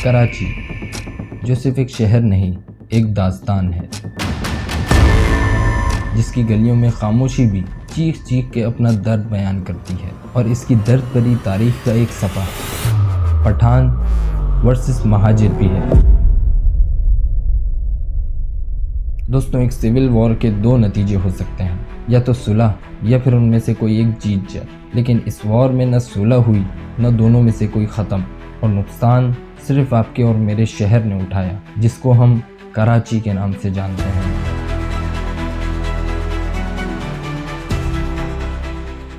کراچی جو صرف ایک شہر نہیں، ایک داستان ہے، جس کی گلیوں میں خاموشی بھی چیخ چیخ کے اپنا درد بیان کرتی ہے، اور اس کی درد بھری تاریخ کا ایک صفحہ پٹھان ورسس مہاجر بھی ہے۔ دوستوں، ایک سول وار کے دو نتیجے ہو سکتے ہیں، یا تو صلح یا پھر ان میں سے کوئی ایک جیت جائے، لیکن اس وار میں نہ صلح ہوئی نہ دونوں میں سے کوئی ختم، اور نقصان صرف آپ کے اور میرے شہر نے اٹھایا، جس کو ہم کراچی کے نام سے جانتے ہیں۔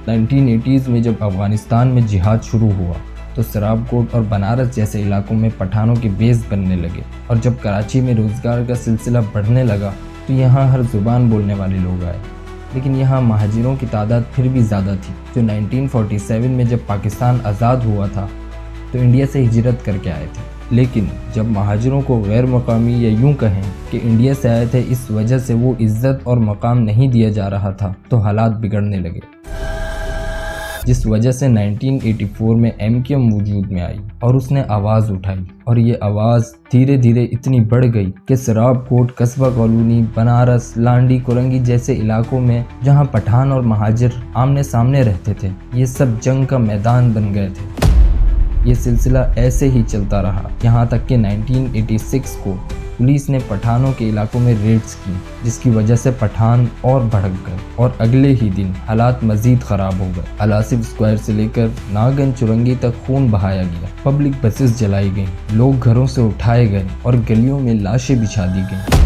1980s میں جب افغانستان میں جہاد شروع ہوا تو سراب کوٹ اور بنارس جیسے علاقوں میں پٹھانوں کے بیس بننے لگے، اور جب کراچی میں روزگار کا سلسلہ بڑھنے لگا تو یہاں ہر زبان بولنے والے لوگ آئے، لیکن یہاں مہاجروں کی تعداد پھر بھی زیادہ تھی، جو 1947 میں جب پاکستان آزاد ہوا تھا تو انڈیا سے ہجرت کر کے آئے تھے۔ لیکن جب مہاجروں کو غیر مقامی، یا یوں کہیں کہ انڈیا سے آئے تھے اس وجہ سے وہ عزت اور مقام نہیں دیا جا رہا تھا، تو حالات بگڑنے لگے، جس وجہ سے 1984 میں MQM وجود میں آئی اور اس نے آواز اٹھائی، اور یہ آواز دھیرے دھیرے اتنی بڑھ گئی کہ سراب کوٹ، قصبہ کالونی، بنارس، لانڈی، کورنگی جیسے علاقوں میں جہاں پٹھان اور مہاجر آمنے سامنے رہتے تھے، یہ سب جنگ کا میدان بن گئے تھے۔ یہ سلسلہ ایسے ہی چلتا رہا، یہاں تک کہ 1986 کو پولیس نے پٹھانوں کے علاقوں میں ریڈز کی، جس کی وجہ سے پٹھان اور بھڑک گئے، اور اگلے ہی دن حالات مزید خراب ہو گئے۔ الاسف اسکوائر سے لے کر ناگن چرنگی تک خون بہایا گیا، پبلک بسز جلائی گئیں، لوگ گھروں سے اٹھائے گئے اور گلیوں میں لاشیں بچھا دی گئیں۔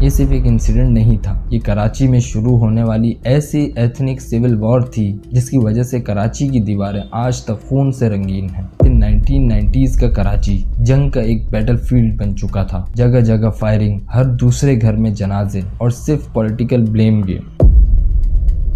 یہ صرف ایک انسیڈنٹ نہیں تھا، یہ کراچی میں شروع ہونے والی ایسی ایتھنک سول وار تھی جس کی وجہ سے کراچی کی دیواریں آج تک خون سے رنگین ہیں۔ 1990s کا کراچی جنگ کا ایک بیٹل فیلڈ بن چکا تھا، جگہ جگہ فائرنگ، ہر دوسرے گھر میں جنازے، اور صرف political blame game.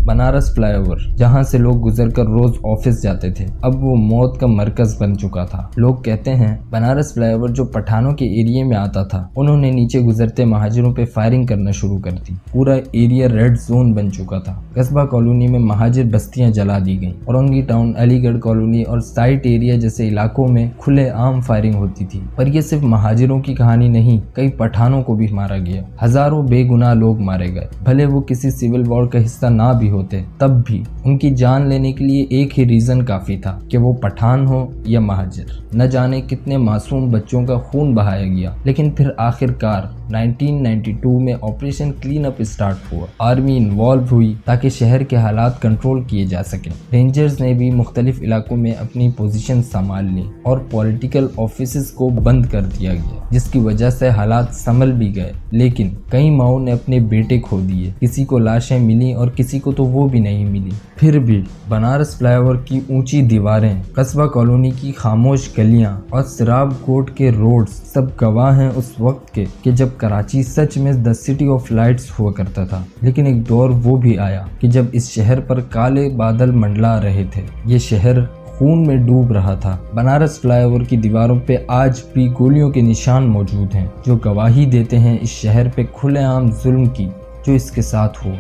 Banaras fly over, جہاں سے لوگ گزر کر روز آفس جاتے تھے، اب وہ موت کا مرکز بن چکا تھا۔ لوگ کہتے ہیں بنارس فلائی اوور جو پٹھانوں کے ایریے میں آتا تھا، انہوں نے نیچے گزرتے مہاجروں پہ فائرنگ کرنا شروع کر دی، پورا ایریا ریڈ زون بن چکا تھا۔ قصبہ کالونی میں مہاجر بستیاں جلا دی گئیں، اورنگی ٹاؤن، علی گڑھ کالونی اور سائٹ ایریا جیسے علاقوں میں کھلے عام فائرنگ ہوتی تھی۔ پر یہ صرف مہاجروں کی کہانی نہیں، کئی پٹھانوں کو بھی مارا گیا، ہزاروں بے گناہ لوگ مارے گئے، بھلے وہ کسی سول وار کا حصہ نہ بھی ہوتے، تب بھی ان کی جان لینے کے لیے ایک ہی ریزن کافی تھا کہ وہ پٹھان ہو یا مہاجر۔ نہ جانے کتنے معصوم بچوں کا خون بہایا گیا، لیکن پھر آخر کار 1992 میں آپریشن کلین اپ اسٹارٹ ہوا، آرمی انوالو ہوئی تاکہ شہر کے حالات کنٹرول کیے جا سکیں۔ رینجرز نے بھی مختلف علاقوں میں اپنی پوزیشن سنبھال لی اور پولیٹیکل آفیسز کو بند کر دیا گیا، جس کی وجہ سے حالات سنبھل بھی گئے، لیکن کئی ماؤں نے اپنے بیٹے کھو دیے، کسی کو لاشیں ملی اور کسی کو تو وہ بھی نہیں ملی۔ پھر بھی بنارس فلائی اوور کی اونچی دیواریں، قصبہ کالونی کی خاموش گلیاں اور سراب کوٹ کے روڈز سب گواہ ہیں اس وقت کے کہ جب کراچی سچ میں دی سٹی آف لائٹس ہوا کرتا تھا۔ لیکن ایک دور وہ بھی آیا کہ جب اس شہر پر کالے بادل منڈلا رہے تھے، یہ شہر خون میں ڈوب رہا تھا۔ بنارس فلائی اوور کی دیواروں پہ آج بھی گولیوں کے نشان موجود ہیں، جو گواہی دیتے ہیں اس شہر پہ کھلے عام ظلم کی جو اس کے ساتھ ہوا۔